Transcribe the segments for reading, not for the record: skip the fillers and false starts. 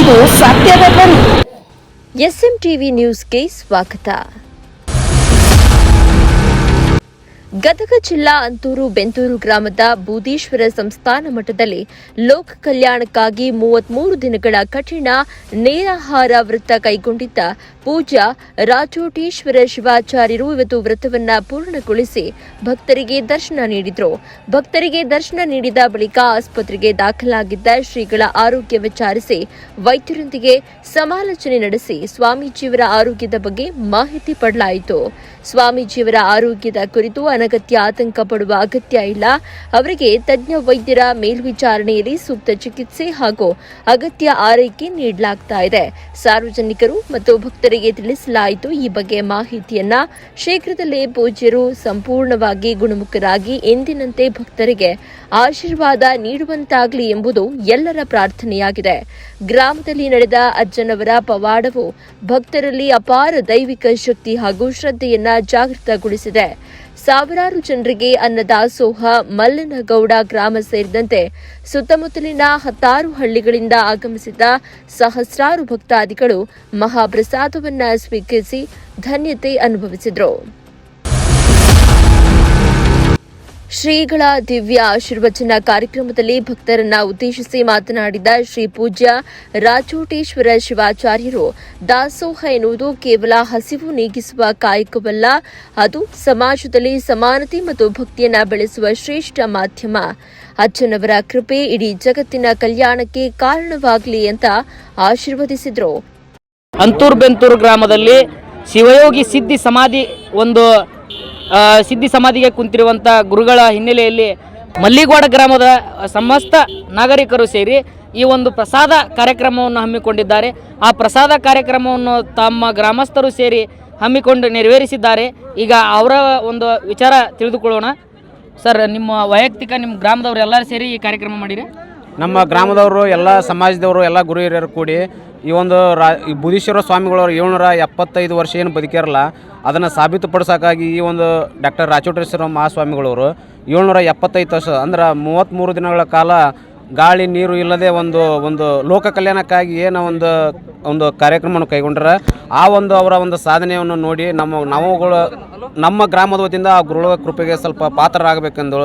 ಇದು ಸತ್ಯದ ಧ್ವನಿ. ಎಸ್ಎಂಟಿವಿ ನ್ಯೂಸ್ಗೆ ಸ್ವಾಗತ. ಗದಗ ಜಿಲ್ಲಾ ಅಂತೂರು ಬೆಂತೂರು ಗ್ರಾಮದ ಬೂದೀಶ್ವರ ಸಂಸ್ಥಾನ ಮಠದಲ್ಲಿ ಲೋಕ ಕಲ್ಯಾಣಕ್ಕಾಗಿ 33 ದಿನಗಳ ಕಠಿಣ ನೇರಾಹಾರ ವ್ರತ ಕೈಗೊಂಡಿದ್ದ ಪೂಜ್ಯ ರಾಚೋಟೇಶ್ವರ ಶಿವಾಚಾರ್ಯರು ಇವತ್ತು ವ್ರತವನ್ನ ಪೂರ್ಣಗೊಳಿಸಿ ಭಕ್ತರಿಗೆ ದರ್ಶನ ನೀಡಿದರು. ಭಕ್ತರಿಗೆ ದರ್ಶನ ನೀಡಿದ ಬಳಿಕ ಆಸ್ಪತ್ರೆಗೆ ದಾಖಲಾಗಿದ್ದ ಶ್ರೀಗಳ ಆರೋಗ್ಯ ವಿಚಾರಿಸಿ ವೈದ್ಯರೊಂದಿಗೆ ಸಮಾಲೋಚನೆ ನಡೆಸಿ ಸ್ವಾಮೀಜಿಯವರ ಆರೋಗ್ಯದ ಬಗ್ಗೆ ಮಾಹಿತಿ ಪಡೆಯಲಾಯಿತು. ಸ್ವಾಮೀಜಿಯವರ ಆರೋಗ್ಯದ ಕುರಿತು ಅನಗತ್ಯ ಆತಂಕ ಪಡುವ ಅಗತ್ಯ ಇಲ್ಲ. ಅವರಿಗೆ ತಜ್ಞ ವೈದ್ಯರ ಮೇಲ್ವಿಚಾರಣೆಯಲ್ಲಿ ಸೂಕ್ತ ಚಿಕಿತ್ಸೆ ಹಾಗೂ ಅಗತ್ಯ ಆರೈಕೆ ನೀಡಲಾಗ್ತಾ ಇದೆ. ಸಾರ್ವಜನಿಕರು ಮತ್ತು ಭಕ್ತರಿಗೆ ತಿಳಿಸಲಾಯಿತು. ಈ ಬಗ್ಗೆ ಮಾಹಿತಿಯನ್ನ ಶೀಘ್ರದಲ್ಲೇ ಪೂಜ್ಯರು ಸಂಪೂರ್ಣವಾಗಿ ಗುಣಮುಖರಾಗಿ ಎಂದಿನಂತೆ ಭಕ್ತರಿಗೆ ಆಶೀರ್ವಾದ ನೀಡುವಂತಾಗಲಿ ಎಂಬುದು ಎಲ್ಲರ ಪ್ರಾರ್ಥನೆಯಾಗಿದೆ. ಗ್ರಾಮದಲ್ಲಿ ನಡೆದ ಅಜ್ಜನವರ ಪವಾಡವು ಭಕ್ತರಲ್ಲಿ ಅಪಾರ ದೈವಿಕ ಶಕ್ತಿ ಹಾಗೂ ಶ್ರದ್ಧೆಯನ್ನ ಜಾಗೃತಗೊಳಿಸಿದೆ. ಸಾವಿರಾರು ಜನರಿಗೆ ಅನ್ನದಾಸೋಹ ಮಲ್ಲನಗೌಡ ಗ್ರಾಮ ಸೇರಿದಂತೆ ಸುತ್ತಮುತ್ತಲಿನ 10 ಹಳ್ಳಿಗಳಿಂದ ಆಗಮಿಸಿದ ಸಹಸ್ರಾರು ಭಕ್ತಾದಿಗಳು ಮಹಾಪ್ರಸಾದವನ್ನು ಸ್ವೀಕರಿಸಿ ಧನ್ಯತೆ ಅನುಭವಿಸಿದರು. ಶ್ರೀಗಳ ದಿವ್ಯ ಆಶೀರ್ವಚನ ಕಾರ್ಯಕ್ರಮದಲ್ಲಿ ಭಕ್ತರನ್ನ ಉದ್ದೇಶಿಸಿ ಮಾತನಾಡಿದ ಶ್ರೀ ಪೂಜ್ಯ ರಾಚೋಟೇಶ್ವರ ಶಿವಾಚಾರ್ಯರು, ದಾಸೋಹ ಎನ್ನುವುದು ಕೇವಲ ಹಸಿವು ನೀಗಿಸುವ ಕಾಯಕವಲ್ಲ, ಅದು ಸಮಾಜದಲ್ಲಿ ಸಮಾನತೆ ಮತ್ತು ಭಕ್ತಿಯನ್ನ ಬೆಳೆಸುವ ಶ್ರೇಷ್ಠ ಮಾಧ್ಯಮ. ಅಜ್ಜನವರ ಕೃಪೆ ಇಡೀ ಜಗತ್ತಿನ ಕಲ್ಯಾಣಕ್ಕೆ ಕಾರಣವಾಗಲಿ ಅಂತ ಆಶೀರ್ವದಿಸಿದರು. ಅಂತೂರು ಬೆಂತೂರು ಗ್ರಾಮದಲ್ಲಿ ಶಿವಯೋಗಿ ಸಿದ್ಧಿ ಸಮಾಧಿಗೆ ಕುಂತಿರುವಂಥ ಗುರುಗಳ ಹಿನ್ನೆಲೆಯಲ್ಲಿ ಮಲ್ಲಿಗೌಡ ಗ್ರಾಮದ ಸಮಸ್ತ ನಾಗರಿಕರು ಸೇರಿ ಈ ಒಂದು ಪ್ರಸಾದ ಕಾರ್ಯಕ್ರಮವನ್ನು ಹಮ್ಮಿಕೊಂಡಿದ್ದಾರೆ. ಆ ಪ್ರಸಾದ ಕಾರ್ಯಕ್ರಮವನ್ನು ತಮ್ಮ ಗ್ರಾಮಸ್ಥರು ಸೇರಿ ಹಮ್ಮಿಕೊಂಡು ನೆರವೇರಿಸಿದ್ದಾರೆ. ಈಗ ಅವರ ಒಂದು ವಿಚಾರ ತಿಳಿದುಕೊಳ್ಳೋಣ. ಸರ್, ನಿಮ್ಮ ವೈಯಕ್ತಿಕ ನಿಮ್ಮ ಗ್ರಾಮದವರು ಎಲ್ಲರೂ ಸೇರಿ ಈ ಕಾರ್ಯಕ್ರಮ ಮಾಡಿರಿ? ನಮ್ಮ ಗ್ರಾಮದವರು ಎಲ್ಲ ಸಮಾಜದವರು ಎಲ್ಲ ಗುರು ಹಿರಿಯರು ಕೂಡಿ ಈ ಒಂದು ಬೂದೀಶ್ವರ ಸ್ವಾಮಿಗಳವರು 775 ವರ್ಷ ಏನು ಬದುಕಿರಲ್ಲ ಅದನ್ನು ಸಾಬೀತುಪಡಿಸೋಕ್ಕಾಗಿ ಈ ಒಂದು ಡಾಕ್ಟರ್ ರಾಚೋಟೇಶ್ವರ ಮಹಾಸ್ವಾಮಿಗಳವರು 775 ವರ್ಷ ಅಂದ್ರೆ 33 ದಿನಗಳ ಕಾಲ ಗಾಳಿ ನೀರು ಇಲ್ಲದೆ ಒಂದು ಲೋಕ ಕಲ್ಯಾಣಕ್ಕಾಗಿ ಏನೋ ಒಂದು ಕಾರ್ಯಕ್ರಮವನ್ನು ಕೈಗೊಂಡ್ರೆ ಆ ಒಂದು ಅವರ ಒಂದು ಸಾಧನೆಯನ್ನು ನೋಡಿ ನಮ್ಮ ಗ್ರಾಮದ ವತಿಯಿಂದ ಆ ಗುರುಗಳ ಕೃಪೆಗೆ ಸ್ವಲ್ಪ ಪಾತ್ರರಾಗಬೇಕೆಂದು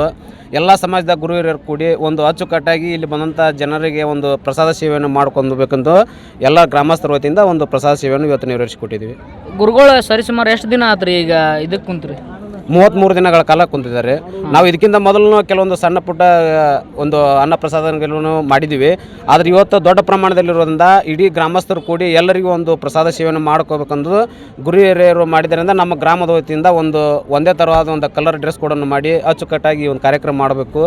ಎಲ್ಲ ಸಮಾಜದ ಗುರು ಹಿರಿಯರು ಕೂಡಿ ಒಂದು ಅಚ್ಚುಕಟ್ಟಾಗಿ ಇಲ್ಲಿ ಬಂದಂಥ ಜನರಿಗೆ ಒಂದು ಪ್ರಸಾದ ಸೇವೆಯನ್ನು ಮಾಡ್ಕೊಂಡ್ಬೇಕೆಂದು ಎಲ್ಲ ಗ್ರಾಮಸ್ಥರ ವತಿಯಿಂದ ಒಂದು ಪ್ರಸಾದ ಸೇವೆಯನ್ನು ಇವತ್ತು ನೆರವೇರಿಸಿಕೊಟ್ಟಿದ್ದೀವಿ. ಗುರುಗಳು ಸರಿಸುಮಾರು ಎಷ್ಟು ದಿನ ಆತ್ರಿ ಈಗ ಇದಕ್ಕೆ ಕುಂತ್ರಿ? 33 ದಿನಗಳ ಕಾಲ ಕುಂತಿದ್ದಾರೆ. ನಾವು ಇದಕ್ಕಿಂತ ಮೊದಲು ಕೆಲವೊಂದು ಸಣ್ಣ ಪುಟ್ಟ ಒಂದು ಅನ್ನ ಪ್ರಸಾದಗಳನ್ನು ಮಾಡಿದ್ದೀವಿ. ಆದರೆ ಇವತ್ತು ದೊಡ್ಡ ಪ್ರಮಾಣದಲ್ಲಿರೋದ್ರಿಂದ ಇಡೀ ಗ್ರಾಮಸ್ಥರು ಕೂಡಿ ಎಲ್ಲರಿಗೂ ಒಂದು ಪ್ರಸಾದ ಸೇವೆಯನ್ನು ಮಾಡ್ಕೋಬೇಕಂದು ಗುರು ಹಿರಿಯರು ಮಾಡಿದ್ದರಿಂದ ನಮ್ಮ ಗ್ರಾಮದ ವತಿಯಿಂದ ಒಂದೇ ಥರವಾದ ಒಂದು ಕಲರ್ ಡ್ರೆಸ್ ಕೋಡನ್ನು ಮಾಡಿ ಅಚ್ಚುಕಟ್ಟಾಗಿ ಒಂದು ಕಾರ್ಯಕ್ರಮ ಮಾಡಬೇಕು,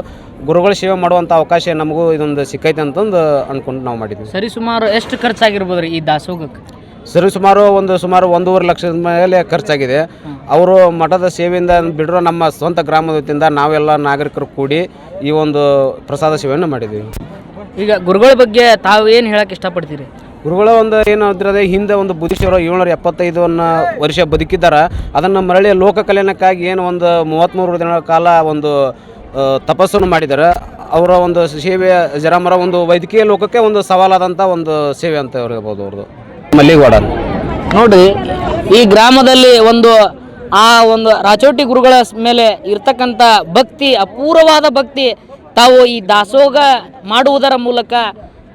ಗುರುಗಳ ಸೇವೆ ಮಾಡುವಂಥ ಅವಕಾಶ ನಮಗೂ ಇದೊಂದು ಸಿಕ್ಕೈತೆ ಅಂತಂದು ಅಂದ್ಕೊಂಡು ನಾವು ಮಾಡಿದ್ವಿ. ಸರಿಸುಮಾರು ಎಷ್ಟು ಖರ್ಚಾಗಿರ್ಬೋದು ರೀ ಈ ದಾಸೋಗಕ್ಕೆ? ಸುಮಾರು 1.5 ಲಕ್ಷದ ಮೇಲೆ ಖರ್ಚಾಗಿದೆ. ಅವರು ಮಠದ ಸೇವೆಯಿಂದ ಬಿಡಿರೋ ನಮ್ಮ ಸ್ವಂತ ಗ್ರಾಮದ ವತಿಯಿಂದ ನಾವೆಲ್ಲ ನಾಗರಿಕರು ಕೂಡಿ ಈ ಒಂದು ಪ್ರಸಾದ ಸೇವೆಯನ್ನು ಮಾಡಿದ್ದೀವಿ. ಈಗ ಗುರುಗಳ ಬಗ್ಗೆ ತಾವು ಏನು ಹೇಳಕ್ಕೆ ಇಷ್ಟಪಡ್ತೀರಿ? ಗುರುಗಳ ಏನು ಅಂದ್ರೆ ಹಿಂದೆ ಒಂದು ಬೂದೀಶ್ವರ 775 ವರ್ಷ ಬದುಕಿದ್ದಾರೆ. ಅದನ್ನು ಮರಳಿ ಲೋಕ ಕಲ್ಯಾಣಕ್ಕಾಗಿ ಏನು ಒಂದು 33 ದಿನಗಳ ಕಾಲ ಒಂದು ತಪಸ್ಸನ್ನು ಮಾಡಿದ್ದಾರೆ. ಅವರ ಒಂದು ಸೇವೆ ಜರಾಮರ ಒಂದು ವೈದ್ಯಕೀಯ ಲೋಕಕ್ಕೆ ಒಂದು ಸವಾಲಾದಂಥ ಒಂದು ಸೇವೆ ಅಂತ ಹೇಳ್ಬೋದು ಅವ್ರದ್ದು. ಮಲ್ಲಿಗೌಡ ನೋಡ್ರಿ, ಈ ಗ್ರಾಮದಲ್ಲಿ ಒಂದು ರಾಚೋಟಿ ಗುರುಗಳ ಮೇಲೆ ಇರ್ತಕ್ಕಂಥ ಭಕ್ತಿ, ಅಪೂರ್ವವಾದ ಭಕ್ತಿ ತಾವು ಈ ದಾಸೋಗ ಮಾಡುವುದರ ಮೂಲಕ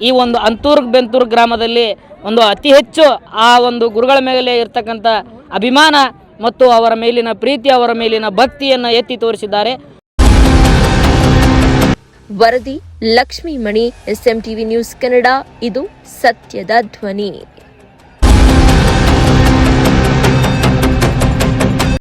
ಈ ಒಂದು ಅಂತೂರು ಬೆಂತೂರು ಗ್ರಾಮದಲ್ಲಿ ಒಂದು ಅತಿ ಹೆಚ್ಚು ಆ ಒಂದು ಗುರುಗಳ ಮೇಲೆ ಇರ್ತಕ್ಕಂಥ ಅಭಿಮಾನ ಮತ್ತು ಅವರ ಮೇಲಿನ ಪ್ರೀತಿ, ಅವರ ಮೇಲಿನ ಭಕ್ತಿಯನ್ನು ಎತ್ತಿ ತೋರಿಸಿದ್ದಾರೆ. ವರದಿ ಲಕ್ಷ್ಮೀ ಮಣಿ, ಎಸ್ಎಂಟಿವಿ ನ್ಯೂಸ್ ಕನ್ನಡ. ಇದು ಸತ್ಯದ ಧ್ವನಿ.